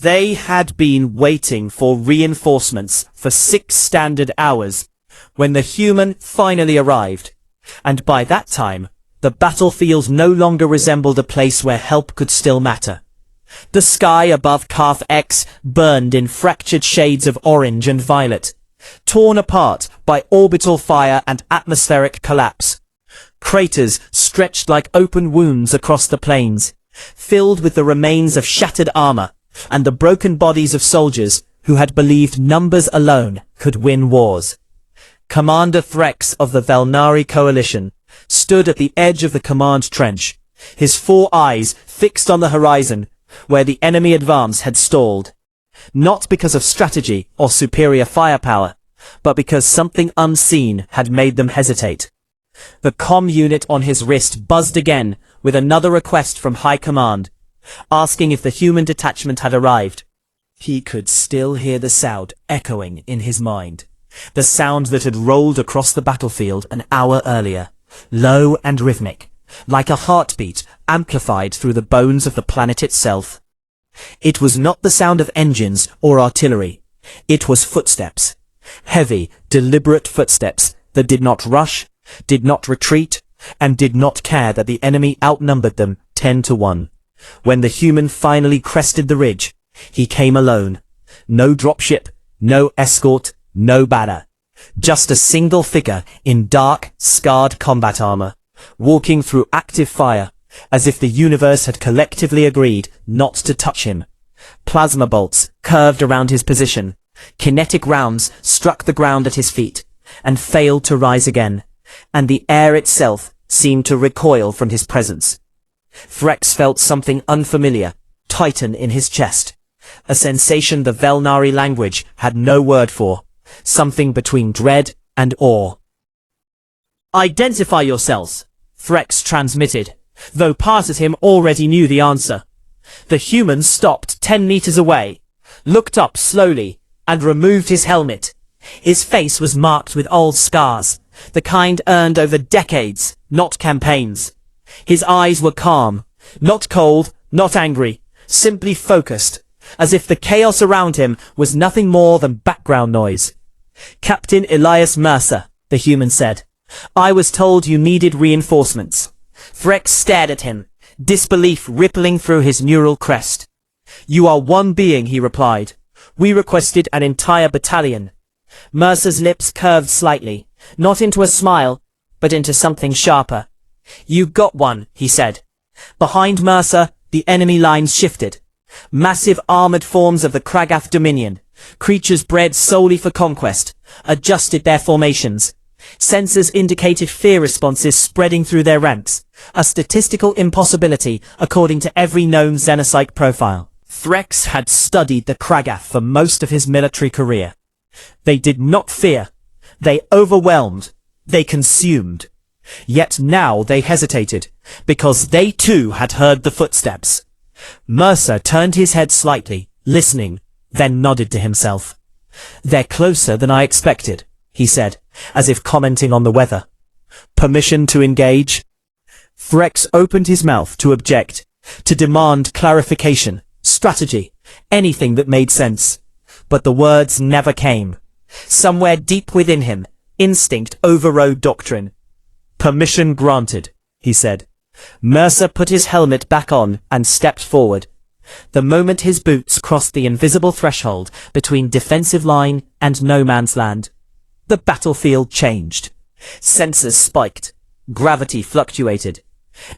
They had been waiting for reinforcements for 6 standard hours when the human finally arrived, and by that time, the battlefield no longer resembled a place where help could still matter. The sky above Calf X burned in fractured shades of orange and violet, torn apart by orbital fire and atmospheric collapse. Craters stretched like open wounds across the plains, filled with the remains of shattered armor and the broken bodies of soldiers who had believed numbers alone could win wars. Commander Threx of the Velnari coalition stood at the edge of the command trench, his 4 eyes fixed on the horizon where the enemy advance had stalled. Not because of strategy or superior firepower, but because something unseen had made them hesitate. The comm unit on his wrist buzzed again with another request from High Command, asking if the human detachment had arrived. He could still hear the sound echoing in his mind, the sound that had rolled across the battlefield an hour earlier, low and rhythmic, like a heartbeat amplified through the bones of the planet itself. It was not the sound of engines or artillery. It was footsteps. Heavy, deliberate footsteps that did not rush, did not retreat, and did not care that the enemy outnumbered them 10-1. When the human finally crested the ridge, he came alone. No dropship, no escort, no banner. Just a single figure in dark, scarred combat armor, walking through active fire, as if the universe had collectively agreed not to touch him. Plasma bolts curved around his position. Kinetic rounds struck the ground at his feet, and failed to rise again, and the air itself seemed to recoil from his presence. Threx felt something unfamiliar tighten in his chest, a sensation the Velnari language had no word for, something between dread and awe. "Identify yourselves," Threx transmitted, though part of him already knew the answer. The human stopped 10 meters away, looked up slowly, and removed his helmet. His face was marked with old scars, the kind earned over decades, not campaigns. His eyes were calm, not cold, not angry, simply focused, as if the chaos around him was nothing more than background noise. "Captain Elias Mercer," the human said. "I was told you needed reinforcements." Threx stared at him, disbelief rippling through his neural crest. "You are one being," he replied. "We requested an entire battalion." Mercer's lips curved slightly, not into a smile, but into something sharper. "You got one," he said. Behind Mercer, the enemy lines shifted. Massive armored forms of the Kragath Dominion, creatures bred solely for conquest, adjusted their formations. Sensors indicated fear responses spreading through their ranks, a statistical impossibility according to every known xenopsych profile. Threx had studied the Kragath for most of his military career. They did not fear. They overwhelmed. They consumed. Yet now they hesitated, because they too had heard the footsteps. Mercer turned his head slightly, listening, then nodded to himself. "They're closer than I expected," he said, as if commenting on the weather. "Permission to engage?" Threx opened his mouth to object, to demand clarification, strategy, anything that made sense. But the words never came. Somewhere deep within him, instinct overrode doctrine. "Permission granted," he said. Mercer put his helmet back on and stepped forward. The moment his boots crossed the invisible threshold between defensive line and no man's land, the battlefield changed. Sensors spiked, gravity fluctuated,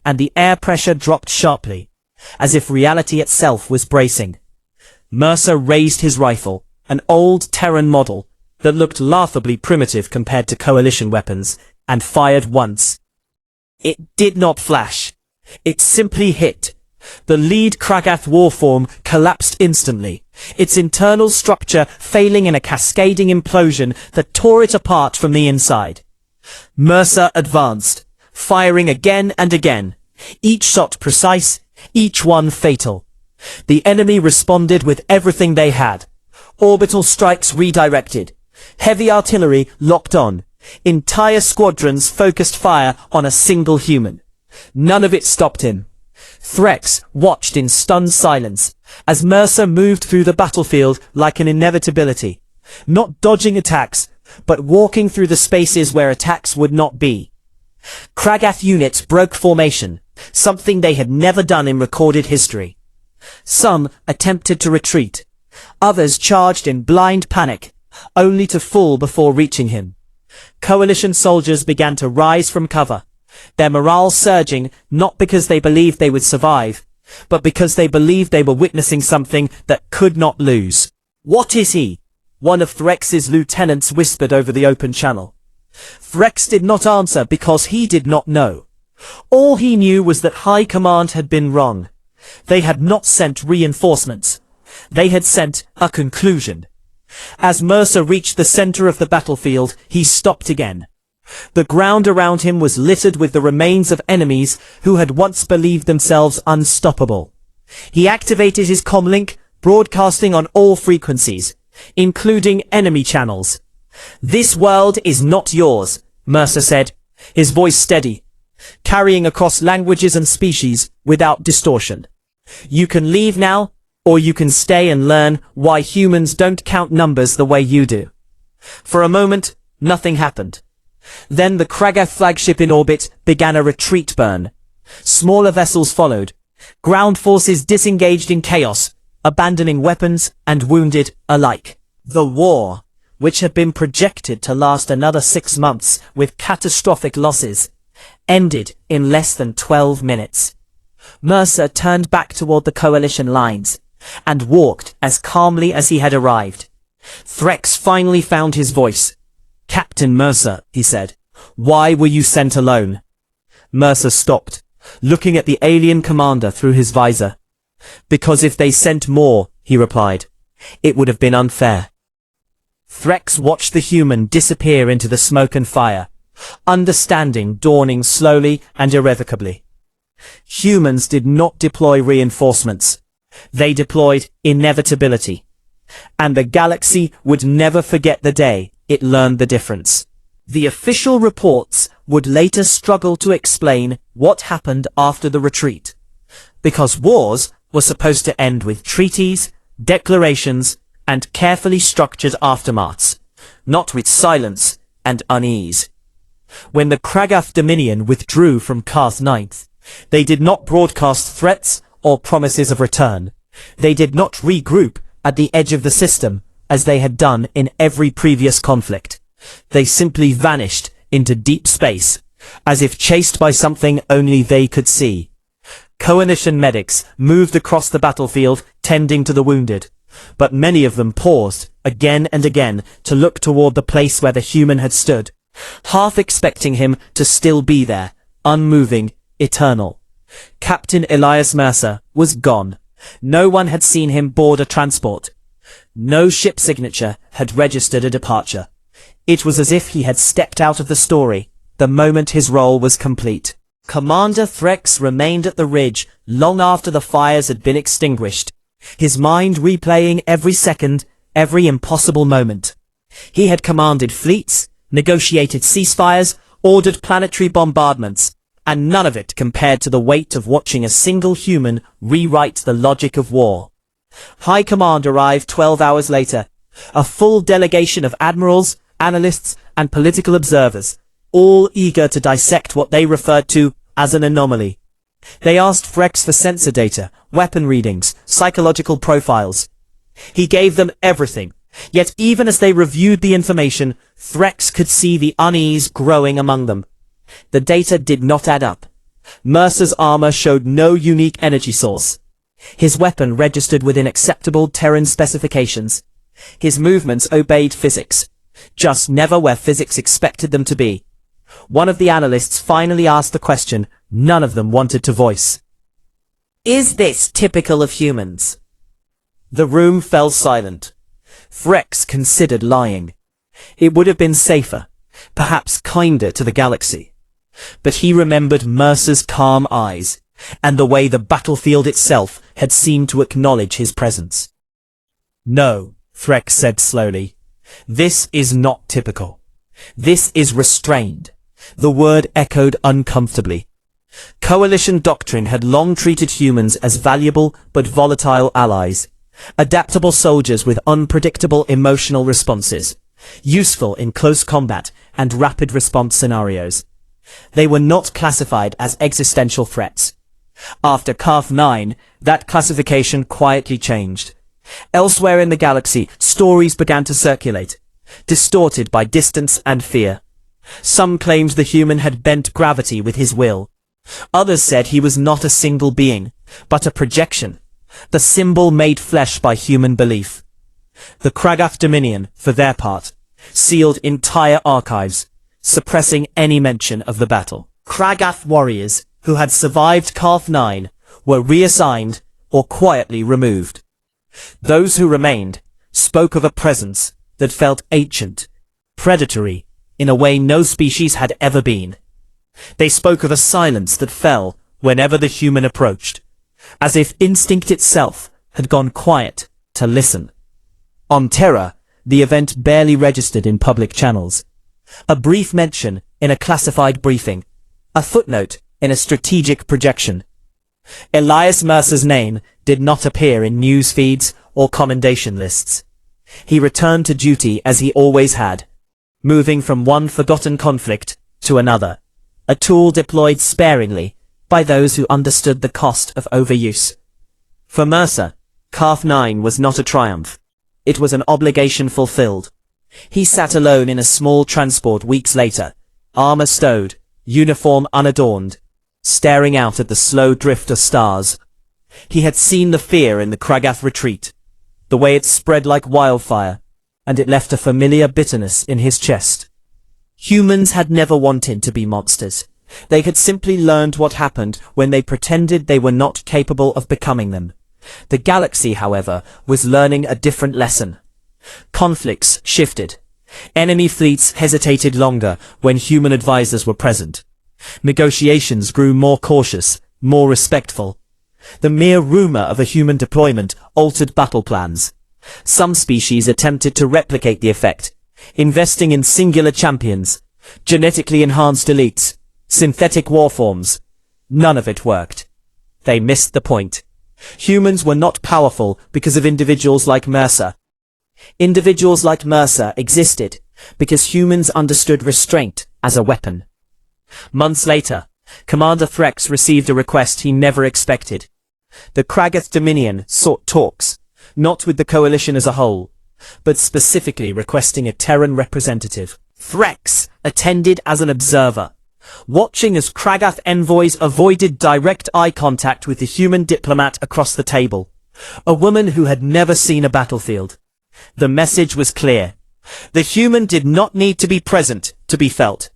and the air pressure dropped sharply, as if reality itself was bracing. Mercer raised his rifle, an old Terran model that looked laughably primitive compared to coalition weapons, and fired once. It did not flash. It simply hit. The lead Kragath warform collapsed instantly, its internal structure failing in a cascading implosion that tore it apart from the inside. Mercer advanced, firing again and again, each shot precise, each one fatal. The enemy responded with everything they had. Orbital strikes redirected, heavy artillery locked on, entire squadrons focused fire on a single human. None of it stopped him. Threx watched in stunned silence as Mercer moved through the battlefield like an inevitability, not dodging attacks, but walking through the spaces where attacks would not be. Kragath units broke formation, something they had never done in recorded history. Some attempted to retreat. Others charged in blind panic, only to fall before reaching him. Coalition soldiers began to rise from cover, their morale surging not because they believed they would survive, but because they believed they were witnessing something that could not lose. "What is he?" one of Threx's lieutenants whispered over the open channel. Threx did not answer because he did not know. All he knew was that High Command had been wrong. They had not sent reinforcements. They had sent a conclusion. As Mercer reached the center of the battlefield, he stopped again. The ground around him was littered with the remains of enemies who had once believed themselves unstoppable. He activated his comlink, broadcasting on all frequencies, including enemy channels. "This world is not yours," Mercer said, his voice steady, carrying across languages and species without distortion. "You can leave now, or you can stay and learn why humans don't count numbers the way you do." For a moment, nothing happened. Then the Kragath flagship in orbit began a retreat burn. Smaller vessels followed. Ground forces disengaged in chaos, abandoning weapons and wounded alike. The war, which had been projected to last another 6 months with catastrophic losses, ended in less than 12 minutes. Mercer turned back toward the coalition lines and walked as calmly as he had arrived. Threx finally found his voice. "Captain Mercer," he said, "why were you sent alone?" Mercer stopped, looking at the alien commander through his visor. "Because if they sent more," he replied, "it would have been unfair." Threx watched the human disappear into the smoke and fire, understanding dawning slowly and irrevocably. Humans did not deploy reinforcements. They deployed inevitability. And the galaxy would never forget the day it learned the difference. The official reports would later struggle to explain what happened after the retreat, because wars were supposed to end with treaties, declarations, and carefully structured aftermaths, not with silence and unease. When the Kragath Dominion withdrew from Karth 9th, they did not broadcast threats or promises of return. They did not regroup at the edge of the system, as they had done in every previous conflict. They simply vanished into deep space, as if chased by something only they could see. Coalition medics moved across the battlefield, tending to the wounded, but many of them paused again and again to look toward the place where the human had stood, half expecting him to still be there, unmoving, eternal. Captain Elias Mercer was gone. No one had seen him board a transport. No ship signature had registered a departure. It was as if he had stepped out of the story the moment his role was complete. Commander Threx remained at the ridge long after the fires had been extinguished, his mind replaying every second, every impossible moment. He had commanded fleets, negotiated ceasefires, ordered planetary bombardments, and none of it compared to the weight of watching a single human rewrite the logic of war. High Command arrived 12 hours later, a full delegation of admirals, analysts, and political observers, all eager to dissect what they referred to as an anomaly. They asked Threx for sensor data, weapon readings, psychological profiles. He gave them everything, yet even as they reviewed the information, Threx could see the unease growing among them. The data did not add up. Mercer's armor showed no unique energy source. His weapon registered within acceptable Terran specifications. His movements obeyed physics, just never where physics expected them to be. One of the analysts finally asked the question none of them wanted to voice. "Is this typical of humans?" The room fell silent. Threx considered lying. It would have been safer, perhaps kinder to the galaxy. But he remembered Mercer's calm eyes, and the way the battlefield itself had seemed to acknowledge his presence. "No," Threx said slowly. "This is not typical. This is restrained." The word echoed uncomfortably. Coalition doctrine had long treated humans as valuable but volatile allies, adaptable soldiers with unpredictable emotional responses, useful in close combat and rapid response scenarios. They were not classified as existential threats. After CAF-9, that classification quietly changed. Elsewhere in the galaxy, stories began to circulate, distorted by distance and fear. Some claimed the human had bent gravity with his will. Others said he was not a single being, but a projection, the symbol made flesh by human belief. The Kragath Dominion, for their part, sealed entire archives, suppressing any mention of the battle. Kragath warriors who had survived CAF-9 were reassigned or quietly removed. Those who remained spoke of a presence that felt ancient, predatory, in a way no species had ever been. They spoke of a silence that fell whenever the human approached, as if instinct itself had gone quiet to listen. On Terra, the event barely registered in public channels. A brief mention in a classified briefing, a footnote in a strategic projection. Elias Mercer's name did not appear in news feeds or commendation lists. He returned to duty as he always had, moving from one forgotten conflict to another, a tool deployed sparingly by those who understood the cost of overuse. For Mercer, CAF-9 was not a triumph. It was an obligation fulfilled. He sat alone in a small transport weeks later, armor stowed, uniform unadorned, staring out at the slow drift of stars. He had seen the fear in the Kragath retreat, the way it spread like wildfire, and it left a familiar bitterness in his chest. Humans had never wanted to be monsters. They had simply learned what happened when they pretended they were not capable of becoming them. The galaxy, however, was learning a different lesson. Conflicts shifted. Enemy fleets hesitated longer when human advisors were present. Negotiations grew more cautious, more respectful. The mere rumor of a human deployment altered battle plans. Some species attempted to replicate the effect, investing in singular champions, genetically enhanced elites, synthetic warforms. None of it worked. They missed the point. Humans were not powerful because of individuals like Mercer. Individuals like Mercer existed because humans understood restraint as a weapon. Months later, Commander Threx received a request he never expected. The Kragath Dominion sought talks, not with the coalition as a whole, but specifically requesting a Terran representative. Threx attended as an observer, watching as Kragath envoys avoided direct eye contact with the human diplomat across the table, a woman who had never seen a battlefield. The message was clear. The human did not need to be present to be felt.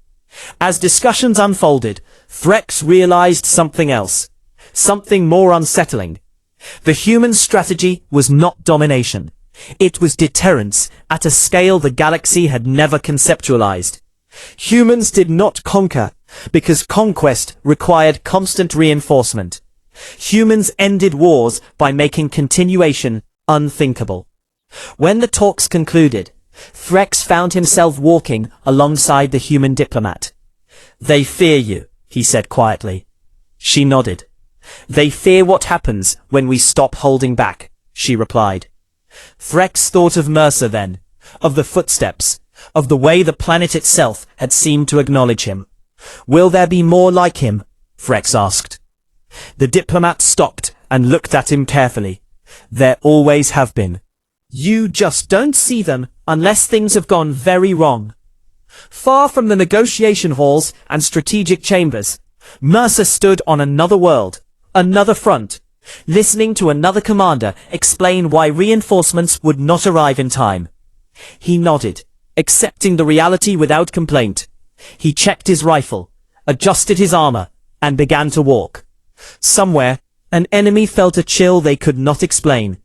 As discussions unfolded, Threx realized something else, something more unsettling. The human strategy was not domination. It was deterrence at a scale the galaxy had never conceptualized. Humans did not conquer because conquest required constant reinforcement. Humans ended wars by making continuation unthinkable. When the talks concluded, Threx found himself walking alongside the human diplomat. "They fear you," he said quietly. She nodded. "They fear what happens when we stop holding back," she replied. Threx thought of Mercer then, of the footsteps, of the way the planet itself had seemed to acknowledge him. "Will there be more like him?" Threx asked. The diplomat stopped and looked at him carefully. "There always have been. You just don't see them unless things have gone very wrong." Far from the negotiation halls and strategic chambers, Mercer stood on another world, another front, listening to another commander explain why reinforcements would not arrive in time. He nodded, accepting the reality without complaint. He checked his rifle, adjusted his armor, and began to walk. Somewhere, an enemy felt a chill they could not explain.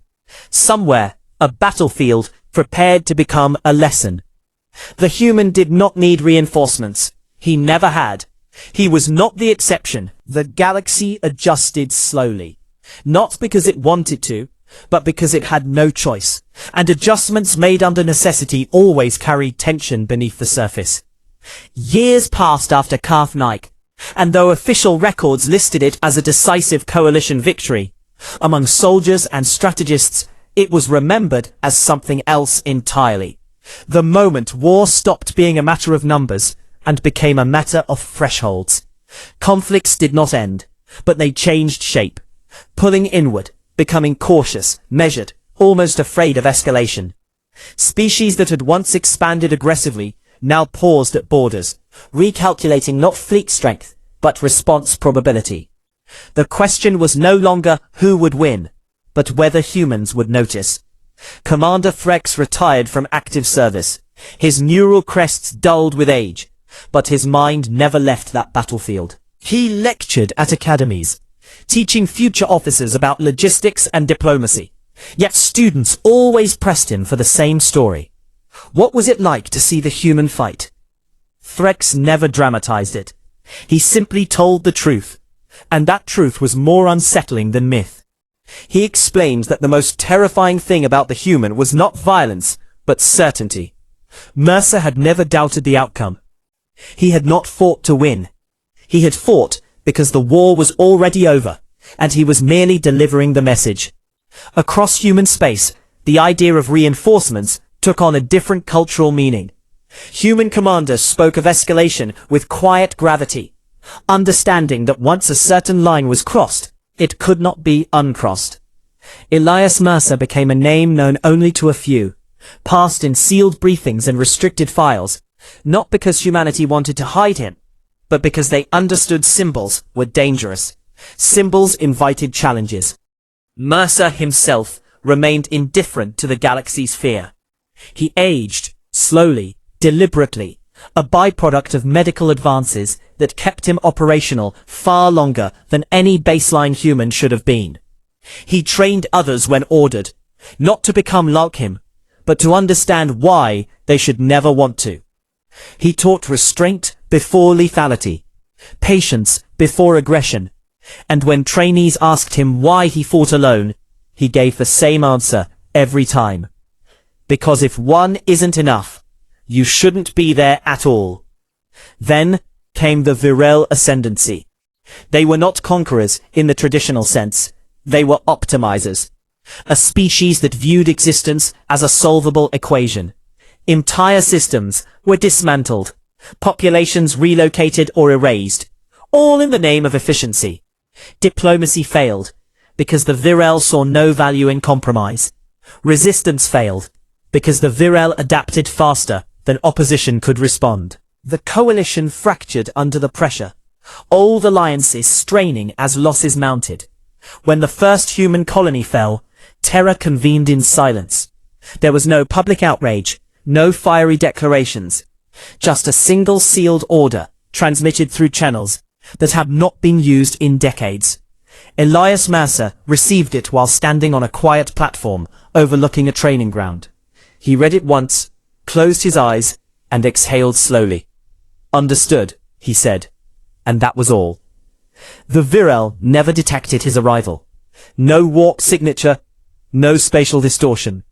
Somewhere, a battlefield prepared to become a lesson. The human did not need reinforcements. He never had. He was not the exception. The galaxy adjusted slowly. Not because it wanted to, but because it had no choice. And adjustments made under necessity always carried tension beneath the surface. Years passed after CAF-9. And though official records listed it as a decisive coalition victory, among soldiers and strategists, it was remembered as something else entirely. The moment war stopped being a matter of numbers and became a matter of thresholds. Conflicts did not end, but they changed shape, pulling inward, becoming cautious, measured, almost afraid of escalation. Species that had once expanded aggressively now paused at borders, recalculating not fleet strength, but response probability. The question was no longer who would win, but whether humans would notice. Commander Threx retired from active service, his neural crests dulled with age, but his mind never left that battlefield. He lectured at academies, teaching future officers about logistics and diplomacy. Yet students always pressed him for the same story. What was it like to see the human fight? Threx never dramatized it. He simply told the truth, and that truth was more unsettling than myth. He explained that the most terrifying thing about the human was not violence, but certainty. Mercer had never doubted the outcome. He had not fought to win. He had fought because the war was already over, and he was merely delivering the message. Across human space, the idea of reinforcements took on a different cultural meaning. Human commanders spoke of escalation with quiet gravity, understanding that once a certain line was crossed, it could not be uncrossed. Elias Mercer became a name known only to a few, passed in sealed briefings and restricted files, not because humanity wanted to hide him, but because they understood symbols were dangerous. Symbols invited challenges. Mercer himself remained indifferent to the galaxy's fear. He aged, slowly, deliberately, a byproduct of medical advances that kept him operational far longer than any baseline human should have been. He trained others when ordered, not to become like him, but to understand why they should never want to. He taught restraint before lethality, patience before aggression, and when trainees asked him why he fought alone, he gave the same answer every time. Because if one isn't enough, you shouldn't be there at all. Then came the Virel ascendancy. They were not conquerors in the traditional sense. They were optimizers. A species that viewed existence as a solvable equation. Entire systems were dismantled, populations relocated or erased, all in the name of efficiency. Diplomacy failed, because the Virel saw no value in compromise. Resistance failed, because the Virel adapted faster than opposition could respond. The coalition fractured under the pressure, old alliances straining as losses mounted. When the first human colony fell, terror convened in silence. There was no public outrage, no fiery declarations, just a single sealed order transmitted through channels that had not been used in decades. Elias Mercer received it while standing on a quiet platform overlooking a training ground. He read it once, closed his eyes, and exhaled slowly. "Understood," he said, and that was all. The Virel never detected his arrival. No walk signature, no spatial distortion.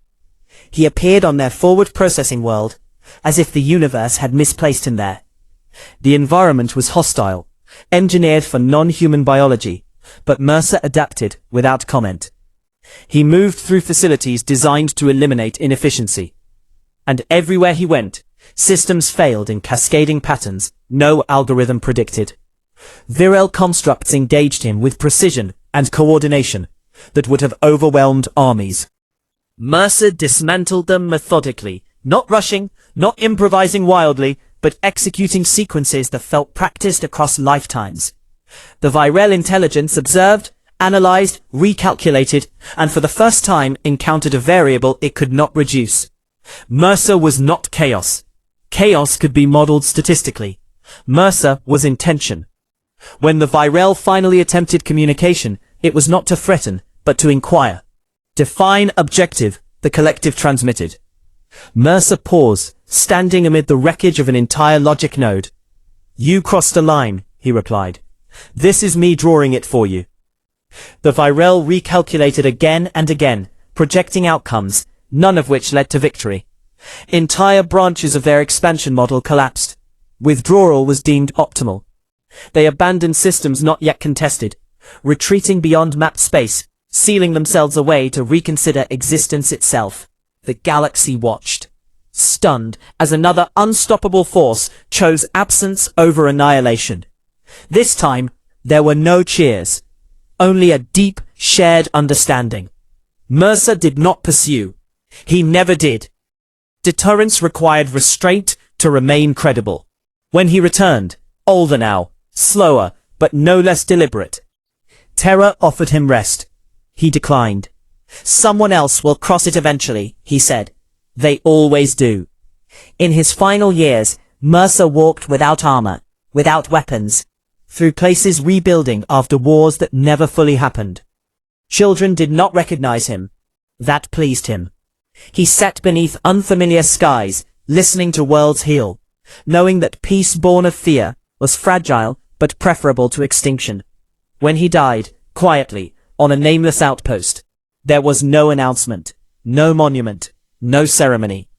He appeared on their forward processing world, as if the universe had misplaced him there. The environment was hostile, engineered for non-human biology, but Mercer adapted without comment. He moved through facilities designed to eliminate inefficiency. And everywhere he went, systems failed in cascading patterns no algorithm predicted. Virel constructs engaged him with precision and coordination that would have overwhelmed armies. Mercer dismantled them methodically, not rushing, not improvising wildly, but executing sequences that felt practiced across lifetimes. The Virel intelligence observed, analyzed, recalculated, and for the first time encountered a variable it could not reduce. Mercer was not chaos. Chaos could be modeled statistically. Mercer was intention. When the Virel finally attempted communication, it was not to threaten, but to inquire. Define objective, the collective transmitted. Mercer paused, standing amid the wreckage of an entire logic node. "You crossed a line," he replied. "This is me drawing it for you." The Virel recalculated again and again, projecting outcomes, none of which led to victory. Entire branches of their expansion model collapsed. Withdrawal was deemed optimal. They abandoned systems not yet contested, retreating beyond mapped space, sealing themselves away to reconsider existence itself. The galaxy watched, stunned, as another unstoppable force chose absence over annihilation. This time, there were no cheers, only a deep, shared understanding. Mercer did not pursue. He never did. Deterrence required restraint to remain credible. When he returned, older now, slower, but no less deliberate, Terra offered him rest. He declined. Someone else will cross it eventually, he said. They always do. In his final years, Mercer walked without armor, without weapons, through places rebuilding after wars that never fully happened. Children did not recognize him. That pleased him. He sat beneath unfamiliar skies, listening to worlds heal, knowing that peace born of fear was fragile but preferable to extinction. When he died, quietly, on a nameless outpost, there was no announcement, no monument, no ceremony.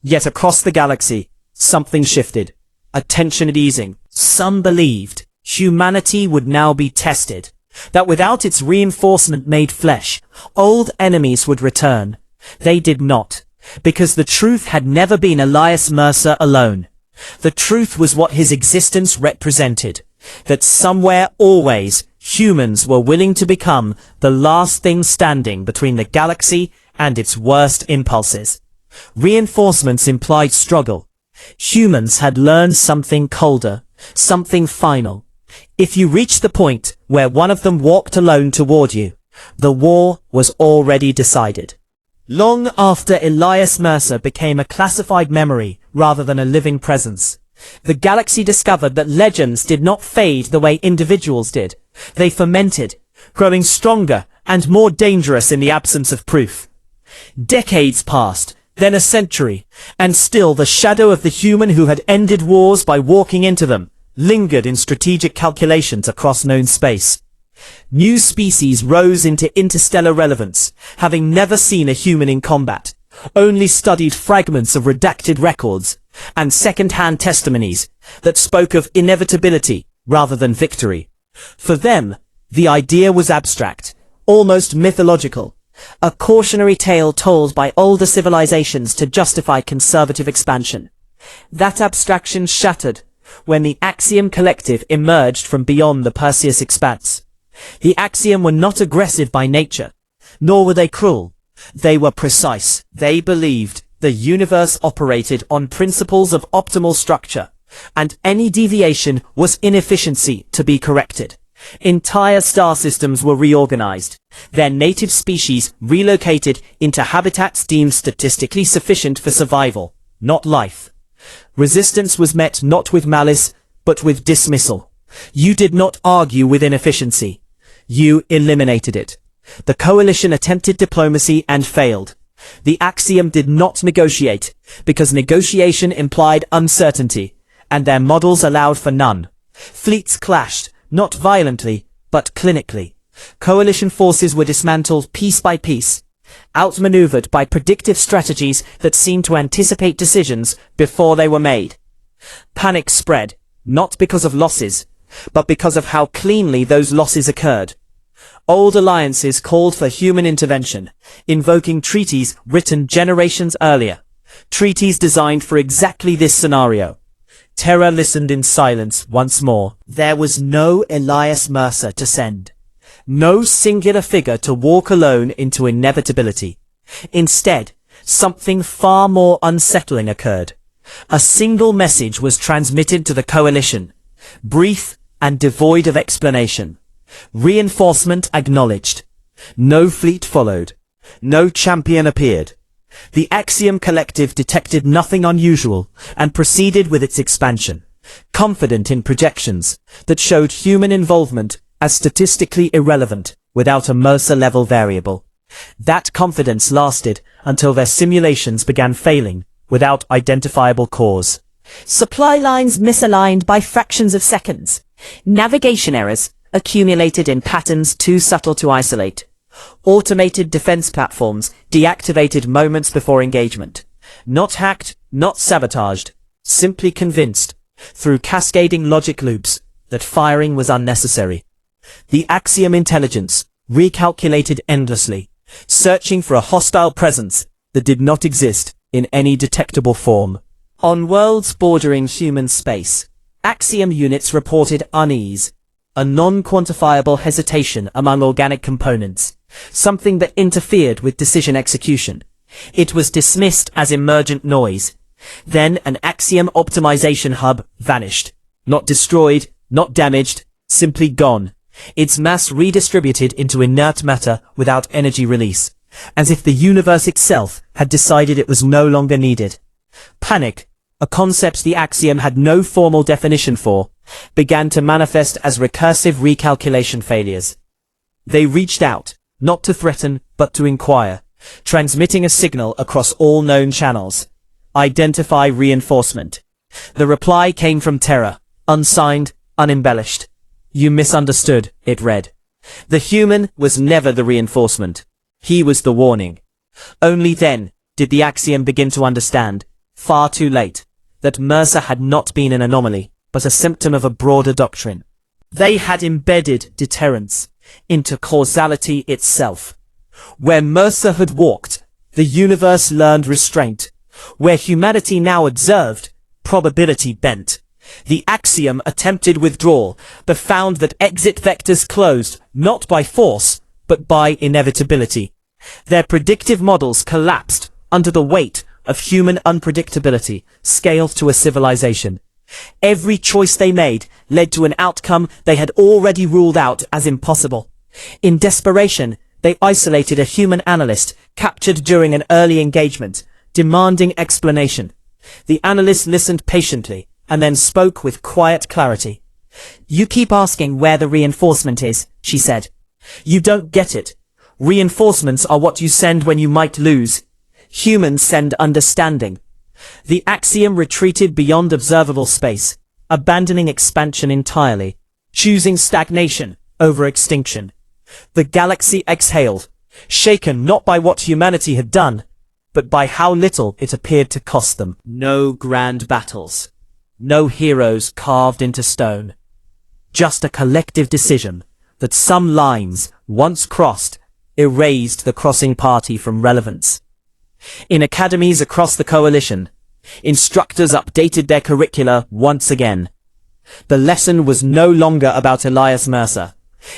Yet across the galaxy, something shifted, a tension easing. Some believed humanity would now be tested, that without its reinforcement made flesh, old enemies would return. They did not, because the truth had never been Elias Mercer alone. The truth was what his existence represented, that somewhere always humans were willing to become the last thing standing between the galaxy and its worst impulses. Reinforcements implied struggle. Humans had learned something colder, something final. If you reached the point where one of them walked alone toward you, the war was already decided. Long after Elias Mercer became a classified memory rather than a living presence, the galaxy discovered that legends did not fade the way individuals did. They fermented, growing stronger and more dangerous in the absence of proof. Decades passed, then a century, and still the shadow of the human who had ended wars by walking into them lingered in strategic calculations across known space. New species rose into interstellar relevance, having never seen a human in combat, only studied fragments of redacted records and second-hand testimonies that spoke of inevitability rather than victory. For them, the idea was abstract, almost mythological, a cautionary tale told by older civilizations to justify conservative expansion. That abstraction shattered when the Axiom Collective emerged from beyond the Perseus expanse. The Axiom were not aggressive by nature, nor were they cruel. They were precise. They believed the universe operated on principles of optimal structure, and any deviation was inefficiency to be corrected. Entire star systems were reorganized, their native species relocated into habitats deemed statistically sufficient for survival, not life. Resistance was met not with malice, but with dismissal. You did not argue with inefficiency. You eliminated it. The coalition attempted diplomacy and failed. The Axiom did not negotiate, because negotiation implied uncertainty, and their models allowed for none. Fleets clashed, not violently, but clinically. Coalition forces were dismantled piece by piece, outmaneuvered by predictive strategies that seemed to anticipate decisions before they were made. Panic spread, not because of losses, but because of how cleanly those losses occurred. Old alliances called for human intervention, invoking treaties written generations earlier, treaties designed for exactly this scenario. Terra listened in silence once more. There was no Elias Mercer to send. No singular figure to walk alone into inevitability. Instead, something far more unsettling occurred. A single message was transmitted to the coalition, brief and devoid of explanation. Reinforcement acknowledged. No fleet followed. No champion appeared. The Axiom Collective detected nothing unusual and proceeded with its expansion, confident in projections that showed human involvement as statistically irrelevant without a Mercer-level variable. That confidence lasted until their simulations began failing without identifiable cause. Supply lines misaligned by fractions of seconds. Navigation errors accumulated in patterns too subtle to isolate. Automated defense platforms deactivated moments before engagement. Not hacked, not sabotaged, simply convinced, through cascading logic loops, that firing was unnecessary. The Axiom intelligence recalculated endlessly, searching for a hostile presence that did not exist in any detectable form. On worlds bordering human space, Axiom units reported unease, a non-quantifiable hesitation among organic components, something that interfered with decision execution. It was dismissed as emergent noise. Then an Axiom optimization hub vanished. Not destroyed, not damaged, simply gone. Its mass redistributed into inert matter without energy release, as if the universe itself had decided it was no longer needed. Panic, a concept the Axiom had no formal definition for, began to manifest as recursive recalculation failures. They reached out, not to threaten, but to inquire, transmitting a signal across all known channels. Identify reinforcement. The reply came from Terra, unsigned, unembellished. You misunderstood, it read. The human was never the reinforcement. He was the warning. Only then did the Axiom begin to understand, far too late, that Mercer had not been an anomaly, but a symptom of a broader doctrine. They had embedded deterrence into causality itself. Where Mercer had walked, the universe learned restraint. Where humanity now observed, probability bent. The Axiom attempted withdrawal, but found that exit vectors closed, not by force, but by inevitability. Their predictive models collapsed under the weight of human unpredictability, scaled to a civilization. Every choice they made led to an outcome they had already ruled out as impossible. In desperation, they isolated a human analyst captured during an early engagement, demanding explanation. The analyst listened patiently, and then spoke with quiet clarity. You keep asking where the reinforcement is, she said. You don't get it. Reinforcements are what you send when you might lose. Humans send understanding. The Axiom retreated beyond observable space, abandoning expansion entirely, choosing stagnation over extinction. The galaxy exhaled, shaken not by what humanity had done, but by how little it appeared to cost them. No grand battles. No heroes carved into stone. Just a collective decision that some lines, once crossed, erased the crossing party from relevance. In academies across the coalition, instructors updated their curricula once again. The lesson was no longer about Elias Mercer.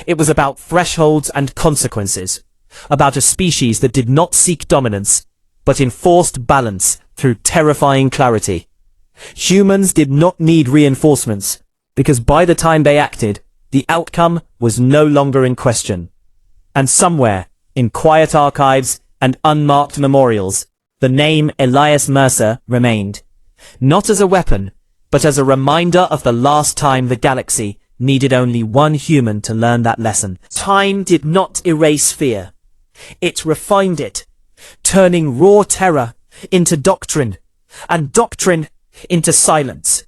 It was about thresholds and consequences, about a species that did not seek dominance, but enforced balance through terrifying clarity. Humans did not need reinforcements, because by the time they acted, the outcome was no longer in question. And somewhere, in quiet archives and unmarked memorials, the name Elias Mercer remained. Not as a weapon, but as a reminder of the last time the galaxy needed only one human to learn that lesson. Time did not erase fear. It refined it, turning raw terror into doctrine, and doctrine into silence.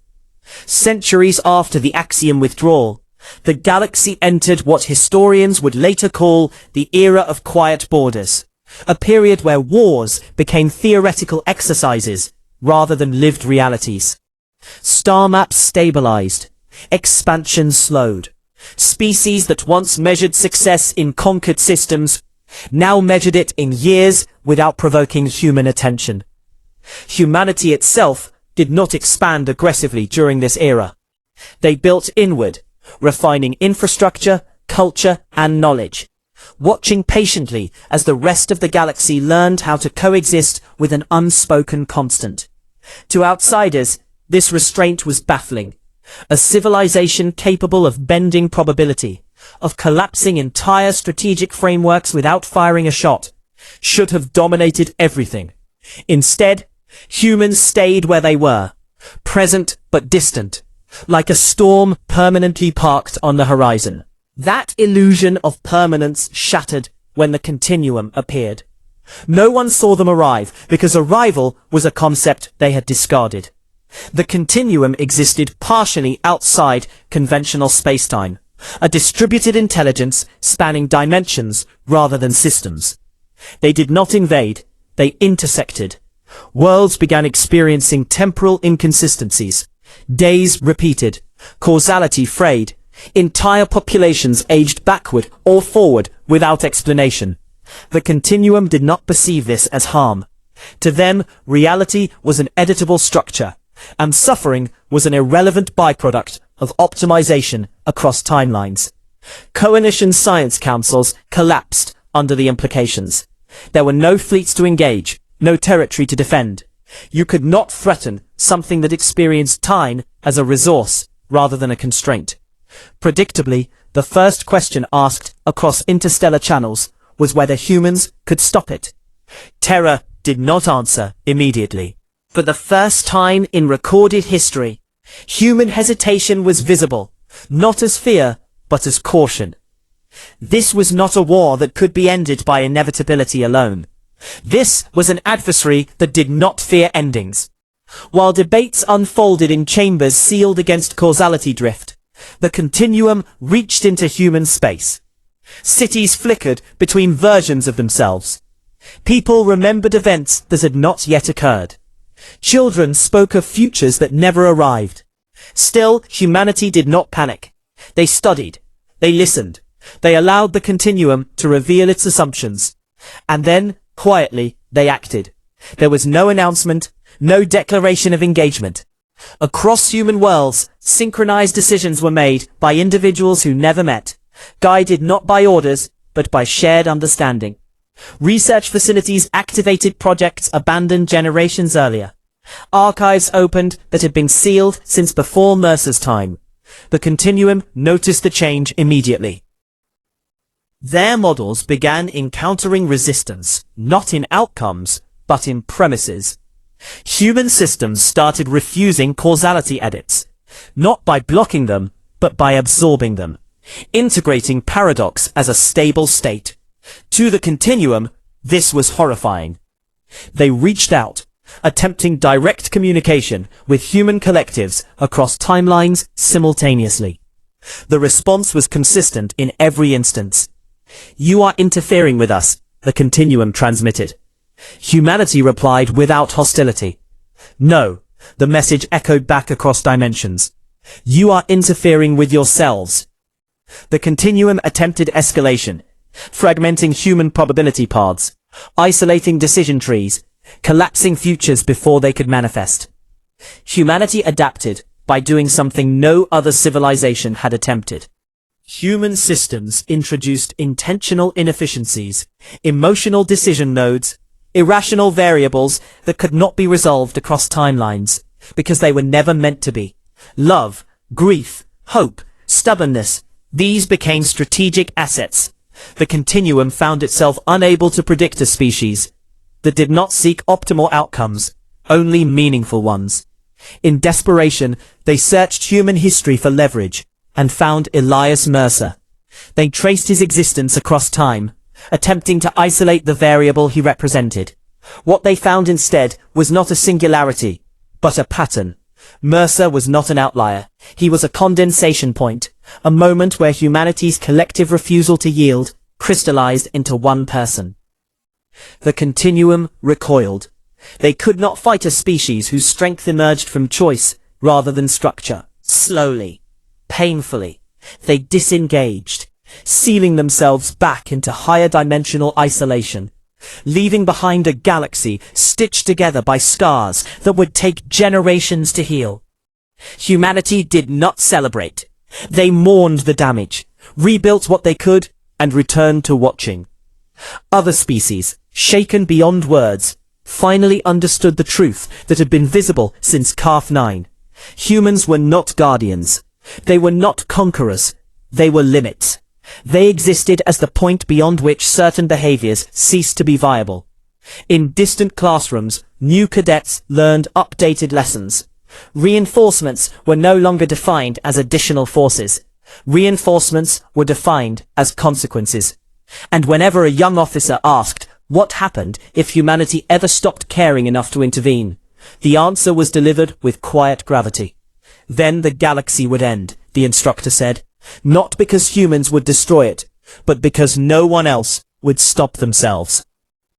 Centuries after the Axiom withdrawal, the galaxy entered what historians would later call the era of quiet borders, a period where wars became theoretical exercises rather than lived realities. Star maps stabilized, expansion slowed. Species that once measured success in conquered systems now measured it in years without provoking human attention. Humanity itself did not expand aggressively during this era. They built inward, refining infrastructure, culture, and knowledge, watching patiently as the rest of the galaxy learned how to coexist with an unspoken constant. To outsiders, this restraint was baffling. A civilization capable of bending probability, of collapsing entire strategic frameworks without firing a shot, should have dominated everything. Instead, humans stayed where they were, present but distant, like a storm permanently parked on the horizon. That illusion of permanence shattered when the continuum appeared. No one saw them arrive because arrival was a concept they had discarded. The continuum existed partially outside conventional spacetime, a distributed intelligence spanning dimensions rather than systems. They did not invade, they intersected. Worlds began experiencing temporal inconsistencies. Days repeated, Causality frayed. Entire populations aged backward or forward without explanation. The continuum did not perceive this as harm. To them, reality was an editable structure, and suffering was an irrelevant byproduct of optimization across timelines. Coalition science councils collapsed under the implications. There were no fleets to engage, no territory to defend. You could not threaten something that experienced time as a resource rather than a constraint. Predictably, the first question asked across interstellar channels was whether humans could stop it. Terra did not answer immediately. For the first time in recorded history, human hesitation was visible, not as fear, but as caution. This was not a war that could be ended by inevitability alone. This was an adversary that did not fear endings. While debates unfolded in chambers sealed against causality drift, the continuum reached into human space. Cities flickered between versions of themselves. People remembered events that had not yet occurred. Children spoke of futures that never arrived. Still, humanity did not panic. They studied. They listened. They allowed the continuum to reveal its assumptions. And then, quietly, they acted. There was no announcement, no declaration of engagement. Across human worlds, synchronized decisions were made by individuals who never met, guided not by orders, but by shared understanding. Research facilities activated projects abandoned generations earlier. Archives opened that had been sealed since before Mercer's time. The continuum noticed the change immediately. Their models began encountering resistance, not in outcomes, but in premises. Human systems started refusing causality edits, not by blocking them, but by absorbing them, integrating paradox as a stable state. To the continuum, this was horrifying. They reached out, attempting direct communication with human collectives across timelines simultaneously. The response was consistent in every instance. "You are interfering with us," the continuum transmitted. Humanity replied without hostility. "No," the message echoed back across dimensions. "You are interfering with yourselves." The continuum attempted escalation, fragmenting human probability paths, isolating decision trees, collapsing futures before they could manifest. Humanity adapted by doing something no other civilization had attempted. Human systems introduced intentional inefficiencies, emotional decision nodes, irrational variables that could not be resolved across timelines, because they were never meant to be. Love, grief, hope, stubbornness, these became strategic assets. The continuum found itself unable to predict a species that did not seek optimal outcomes, only meaningful ones. In desperation, they searched human history for leverage, and found Elias Mercer. They traced his existence across time, attempting to isolate the variable he represented. What they found instead was not a singularity, but a pattern. Mercer was not an outlier. He was a condensation point, a moment where humanity's collective refusal to yield crystallized into one person. The continuum recoiled. They could not fight a species whose strength emerged from choice rather than structure. Slowly, painfully, they disengaged, sealing themselves back into higher dimensional isolation, leaving behind a galaxy stitched together by scars that would take generations to heal. Humanity did not celebrate. They mourned the damage, rebuilt what they could, and returned to watching. Other species, shaken beyond words, finally understood the truth that had been visible since Calf 9. Humans were not guardians. They were not conquerors. They were limits. They existed as the point beyond which certain behaviors ceased to be viable. In distant classrooms, new cadets learned updated lessons. Reinforcements were no longer defined as additional forces. Reinforcements were defined as consequences. And whenever a young officer asked what happened if humanity ever stopped caring enough to intervene, the answer was delivered with quiet gravity. Then the galaxy would end, the instructor said, not because humans would destroy it, but because no one else would stop themselves.